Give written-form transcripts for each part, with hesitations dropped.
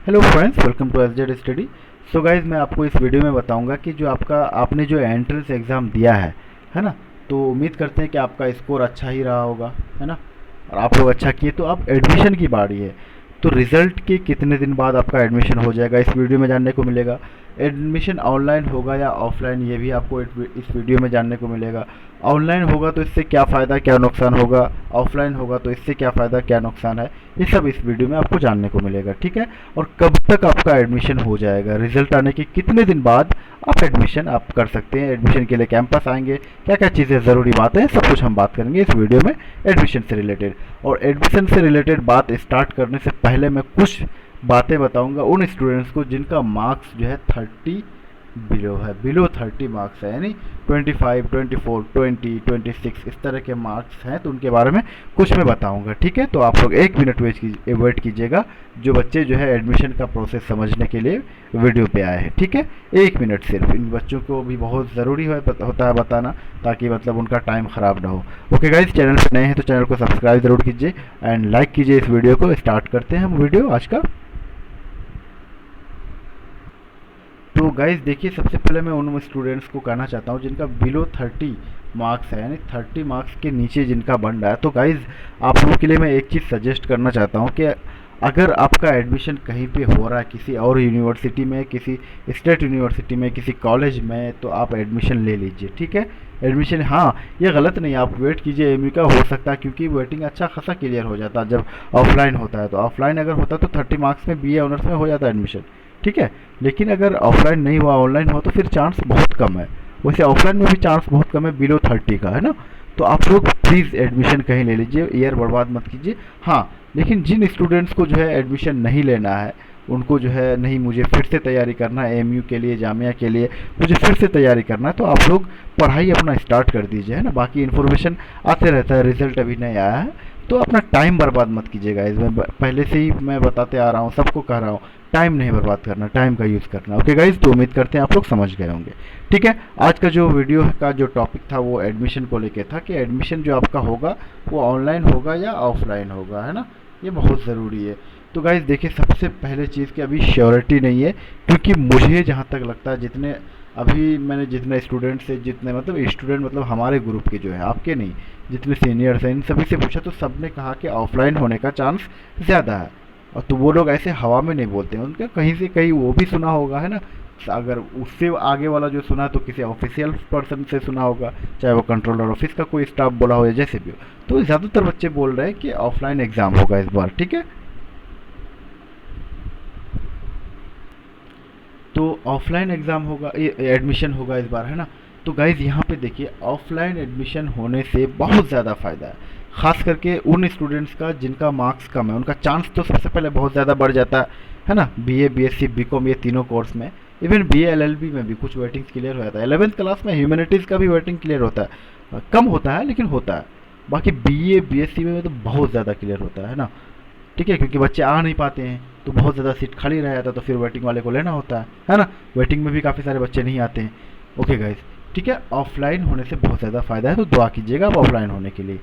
Hello friends, welcome to SZ study. So guys, मैं आपको इस वीडियो में बताऊंगा कि जो आपने जो एंट्रेंस एग्ज़ाम दिया है ना। तो उम्मीद करते हैं कि आपका स्कोर अच्छा ही रहा होगा, है ना। और आप लोग अच्छा किए तो अब एडमिशन की बारी है। तो रिज़ल्ट के कितने दिन बाद आपका एडमिशन हो जाएगा, इस वीडियो में जानने को मिलेगा। एडमिशन ऑनलाइन होगा या ऑफलाइन, ये भी आपको इस वीडियो में जानने को मिलेगा। ऑनलाइन होगा तो इससे क्या फ़ायदा क्या नुकसान होगा, ऑफलाइन होगा तो इससे क्या फ़ायदा क्या नुकसान है, ये सब इस वीडियो में आपको जानने को मिलेगा, ठीक है। और कब तक आपका एडमिशन हो जाएगा, रिजल्ट आने के कितने दिन बाद आप एडमिशन आप कर सकते हैं, एडमिशन के लिए कैंपस आएंगे, क्या क्या चीज़ें ज़रूरी बातें हैं, सब कुछ हम बात करेंगे इस वीडियो में एडमिशन से रिलेटेड। और एडमिशन से रिलेटेड बात स्टार्ट करने से पहले मैं कुछ बातें बताऊंगा उन स्टूडेंट्स को जिनका मार्क्स जो है 30 बिलो है, बिलो 30 मार्क्स है, यानी 25, 24, 20, 26 इस तरह के मार्क्स हैं, तो उनके बारे में कुछ मैं बताऊंगा, ठीक है। तो आप लोग 1 मिनट वेट कीजिएगा, जो बच्चे जो है एडमिशन का प्रोसेस समझने के लिए वीडियो पे आए हैं, ठीक है। 1 मिनट सिर्फ, इन बच्चों को भी बहुत ज़रूरी होता है बताना, ताकि मतलब उनका टाइम ख़राब ना हो। ओके गाइज, चैनल पर नए हैं तो चैनल को सब्सक्राइब ज़रूर कीजिए एंड लाइक कीजिए इस वीडियो को। स्टार्ट करते हैं हम वीडियो आज का। तो गाइज देखिए, सबसे पहले मैं उन स्टूडेंट्स को कहना चाहता हूँ जिनका बिलो 30 मार्क्स है, यानी 30 मार्क्स के नीचे जिनका बन रहा है। तो गाइज आप लोगों के लिए मैं एक चीज़ सजेस्ट करना चाहता हूँ कि अगर आपका एडमिशन कहीं पे हो रहा है, किसी और यूनिवर्सिटी में, किसी स्टेट यूनिवर्सिटी में, किसी कॉलेज में, तो आप एडमिशन ले लीजिए, ठीक है। एडमिशन, हाँ, ये गलत नहीं, आप वेट कीजिए, एमयू का हो सकता है, क्योंकि वेटिंग अच्छा खासा क्लियर हो जाता है जब ऑफलाइन होता है। तो ऑफलाइन अगर होता तो 30 मार्क्स में बीए ऑनर्स में हो जाता है एडमिशन, ठीक है। लेकिन अगर ऑफलाइन नहीं हुआ, ऑनलाइन हुआ, तो फिर चांस बहुत कम है। वैसे ऑफलाइन में भी चांस बहुत कम है बिलो 30 का, है ना। तो आप लोग प्लीज़ एडमिशन कहीं ले लीजिए, ईयर बर्बाद मत कीजिए। हाँ, लेकिन जिन स्टूडेंट्स को जो है एडमिशन नहीं लेना है, उनको जो है नहीं, मुझे फिर से तैयारी करना है एमयू के लिए, जामिया के लिए मुझे फिर से तैयारी करना है, तो आप लोग पढ़ाई अपना स्टार्ट कर दीजिए, है ना। बाकी इन्फॉर्मेशन आते रहता है, रिजल्ट अभी नहीं आया है, तो अपना टाइम बर्बाद मत कीजिएगा। इसमें पहले से ही मैं बताते आ रहा हूँ, सबको कह रहा हूँ, टाइम नहीं बर्बाद करना, टाइम का यूज़ करना। ओके गाइज, तो उम्मीद करते हैं आप लोग समझ गए होंगे, ठीक है। आज का जो वीडियो का जो टॉपिक था वो एडमिशन को लेके था, कि एडमिशन जो आपका होगा वो ऑनलाइन होगा या ऑफलाइन होगा, है ना। ये बहुत ज़रूरी है। तो गाइज देखिए, सबसे पहले चीज़ की अभी श्योरिटी नहीं है, क्योंकि मुझे जहाँ तक लगता है, जितने अभी मैंने जितने स्टूडेंट से, जितने मतलब स्टूडेंट मतलब हमारे ग्रुप के जो है, आपके नहीं, जितने सीनियर्स हैं, इन सभी से पूछा तो सब ने कहा कि ऑफलाइन होने का चांस ज़्यादा है। और तो वो लोग ऐसे हवा में नहीं बोलते हैं, उनका कहीं से कहीं वो भी सुना होगा, है ना। अगर उससे आगे वाला जो सुना तो किसी ऑफिशियल पर्सन से सुना होगा, चाहे वो कंट्रोलर ऑफिस का कोई स्टाफ बोला हो या जैसे भी हो। तो ज़्यादातर बच्चे बोल रहे हैं कि ऑफलाइन एग्ज़ाम होगा इस बार, ठीक है। तो ऑफलाइन एग्ज़ाम होगा, एडमिशन होगा इस बार, है ना। तो गाइज़ यहाँ पे देखिए, ऑफलाइन एडमिशन होने से बहुत ज़्यादा फ़ायदा है, ख़ास करके उन स्टूडेंट्स का जिनका मार्क्स कम है। उनका चांस तो सबसे पहले बहुत ज़्यादा बढ़ जाता है ना। बीए, बीएससी, बीकॉम, ये तीनों कोर्स में, इवन बीए एलएलबी में भी कुछ वेटिंग क्लियर हो जाता है। 11th क्लास में ह्यूमैनिटीज़ का भी वेटिंग क्लियर होता है, कम होता है लेकिन होता है। बाकी बीए, बीएससी में तो बहुत ज़्यादा क्लियर होता है ना, ठीक है, क्योंकि बच्चे आ नहीं पाते हैं तो बहुत ज़्यादा सीट खाली रह जाता है, तो फिर वेटिंग वाले को लेना होता है ना। वेटिंग में भी काफ़ी सारे बच्चे नहीं आते हैं। ओके गाइज, ठीक है, ऑफलाइन होने से बहुत ज़्यादा फ़ायदा है, तो दुआ कीजिएगा आप ऑफलाइन होने के लिए।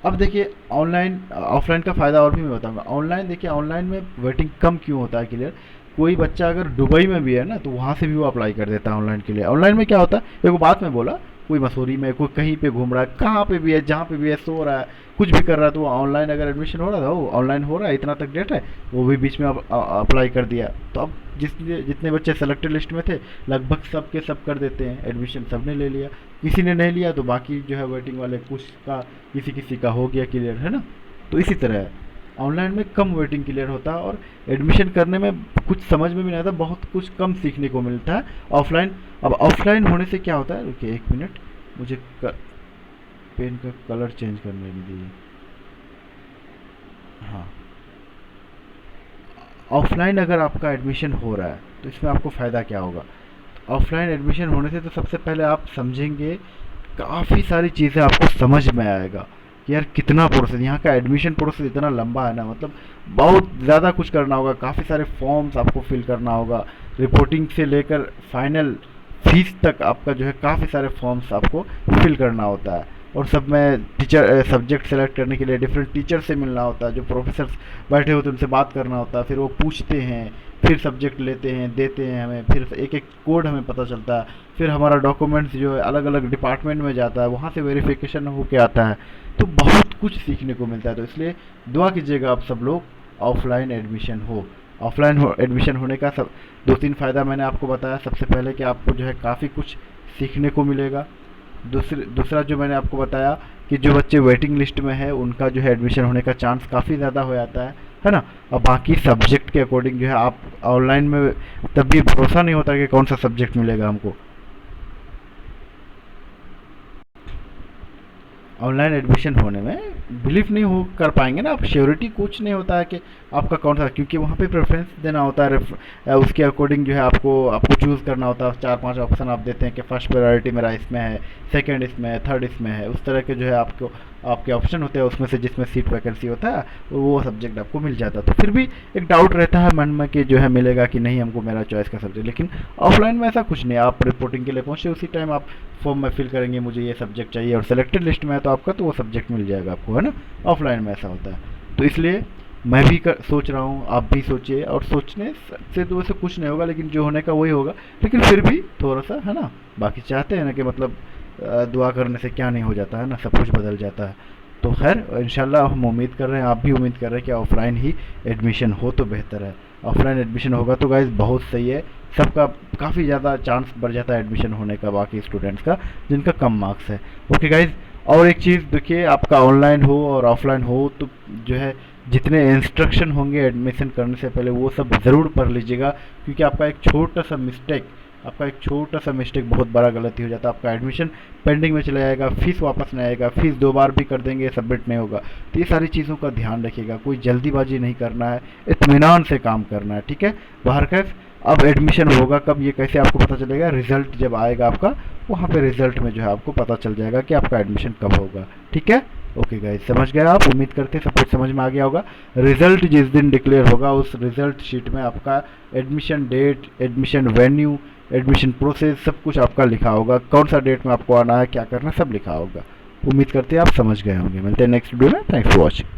अब देखिए, ऑनलाइन ऑफलाइन का फ़ायदा और भी मैं बताऊंगा। ऑनलाइन देखिए, ऑनलाइन में वेटिंग कम क्यों होता है क्लियर, कोई बच्चा अगर दुबई में भी है ना, तो वहाँ से भी वो अप्लाई कर देता है ऑनलाइन के लिए। ऑनलाइन में क्या होता है, देखो बात मैं बोला, कोई मसूरी में, कोई कहीं पे घूम रहा है, कहाँ पे भी है, जहाँ पे भी है, सो रहा है, कुछ भी कर रहा है, तो ऑनलाइन अगर एडमिशन हो रहा था, वो ऑनलाइन हो रहा है, इतना तक डेट है, वो भी बीच में अप्लाई कर दिया। तो अब जितने जितने बच्चे सेलेक्टेड लिस्ट में थे, लगभग सब के सब कर देते हैं एडमिशन, सब ने ले लिया। किसी ने नहीं लिया तो बाकी जो है वेटिंग वाले, कुछ का किसी किसी का हो गया क्लियर, है ना। तो इसी तरह है, ऑनलाइन में कम वेटिंग क्लियर होता है और एडमिशन करने में कुछ समझ में भी नहीं आता, बहुत कुछ कम सीखने को मिलता है ऑफलाइन। अब ऑफलाइन होने से क्या होता है, रुकिए 1 मिनट, मुझे पेन का कलर चेंज करने दीजिए। हाँ, ऑफलाइन अगर आपका एडमिशन हो रहा है तो इसमें आपको फ़ायदा क्या होगा। ऑफलाइन एडमिशन होने से तो सबसे पहले आप समझेंगे, काफ़ी सारी चीज़ें आपको समझ में आएगा कि यार कितना प्रोसेस, यहाँ का एडमिशन प्रोसेस इतना लंबा है ना, मतलब बहुत ज़्यादा कुछ करना होगा, काफ़ी सारे फॉर्म्स आपको फिल करना होगा, रिपोर्टिंग से लेकर फाइनल फीस तक आपका जो है काफ़ी सारे फॉर्म्स आपको फिल करना होता है। और सब में टीचर सब्जेक्ट सेलेक्ट करने के लिए डिफरेंट टीचर से मिलना होता है, जो प्रोफेसर बैठे होते हैं उनसे बात करना होता है, फिर वो पूछते हैं, फिर सब्जेक्ट लेते हैं, देते हैं हमें, फिर एक एक कोड हमें पता चलता है, फिर हमारा डॉक्यूमेंट्स जो है अलग अलग डिपार्टमेंट में जाता है, वहाँ से वेरिफिकेशन होके आता है। तो बहुत कुछ सीखने को मिलता है। तो इसलिए दुआ कीजिएगा आप सब लोग ऑफलाइन एडमिशन हो। ऑफलाइन एडमिशन होने का सब 2-3 फ़ायदा मैंने आपको बताया। सबसे पहले कि आपको जो है काफ़ी कुछ सीखने को मिलेगा। दूसरा जो मैंने आपको बताया कि जो बच्चे वेटिंग लिस्ट में है उनका जो है एडमिशन होने का चांस काफ़ी ज़्यादा हो जाता है ना। और बाकी सब्जेक्ट के अकॉर्डिंग जो है आप ऑनलाइन में तब भी भरोसा नहीं होता कि कौन सा सब्जेक्ट मिलेगा हमको। ऑनलाइन एडमिशन होने में बिलीव नहीं हो कर पाएंगे ना आप, श्योरिटी कुछ नहीं होता है कि आपका कौन सा, क्योंकि वहाँ पे प्रेफरेंस देना होता है, उसके अकॉर्डिंग जो है आपको आपको चूज़ करना होता है। 4-5 ऑप्शन आप देते हैं कि फर्स्ट प्रायोरिटी मेरा इसमें है, सेकंड इसमें है, थर्ड इसमें है, उस तरह के जो है आपको आपके ऑप्शन होते हैं, उसमें से जिसमें सीट वैकेंसी होता है वो सब्जेक्ट आपको मिल जाता है। तो फिर भी एक डाउट रहता है मन में कि जो है मिलेगा कि नहीं हमको मेरा चॉइस का सब्जेक्ट। लेकिन ऑफलाइन में ऐसा कुछ नहीं, आप रिपोर्टिंग के लिए पहुँचे उसी टाइम आप फॉर्म में फिल करेंगे मुझे ये सब्जेक्ट चाहिए, और सेलेक्टेड लिस्ट में है तो आपका तो वो सब्जेक्ट मिल जाएगा आपको, है ना। ऑफलाइन में ऐसा होता है। तो इसलिए मैं भी सोच रहा हूँ, आप भी सोचिए, और सोचने से तो वैसे कुछ नहीं होगा, लेकिन जो होने का वही होगा। लेकिन फिर भी थोड़ा सा, है ना, बाकी चाहते हैं ना कि मतलब दुआ करने से क्या नहीं हो जाता है ना, सब कुछ बदल जाता है। तो खैर इंशाल्लाह हम उम्मीद कर रहे हैं, आप भी उम्मीद कर रहे हैं कि ऑफलाइन ही एडमिशन हो तो बेहतर है। ऑफलाइन एडमिशन होगा तो गाइज बहुत सही है, सबका काफ़ी ज़्यादा चांस बढ़ जाता है एडमिशन होने का बाकी स्टूडेंट्स का जिनका कम मार्क्स है। ओके गाइज, और एक चीज़ देखिए, आपका ऑनलाइन हो और ऑफलाइन हो तो जो है जितने इंस्ट्रक्शन होंगे एडमिशन करने से पहले वो सब ज़रूर पढ़ लीजिएगा, क्योंकि आपका एक छोटा सा मिस्टेक बहुत बड़ा गलती हो जाता है, आपका एडमिशन पेंडिंग में चला जाएगा, फीस वापस नहीं आएगा, फीस 2 बार भी कर देंगे सबमिट नहीं होगा। तो ये सारी चीज़ों का ध्यान रखिएगा, कोई जल्दीबाजी नहीं करना है, इत्मीनान से काम करना है, ठीक है। बाहर कैफ अब एडमिशन होगा कब, ये कैसे आपको पता चलेगा, रिजल्ट जब आएगा आपका, वहाँ पे रिजल्ट में जो है आपको पता चल जाएगा कि आपका एडमिशन कब होगा, ठीक है। ओके गाइस, समझ गए आप, उम्मीद करते हैं सब कुछ समझ में आ गया होगा। रिजल्ट जिस दिन डिक्लेयर होगा उस रिजल्ट शीट में आपका admission date, admission venue, admission process सब कुछ आपका लिखा होगा, कौन सा डेट में आपको आना है, क्या करना है, सब लिखा होगा। उम्मीद करते हैं आप समझ गए होंगे। मिलते हैं नेक्स्ट वीडियो में। Thanks for watching.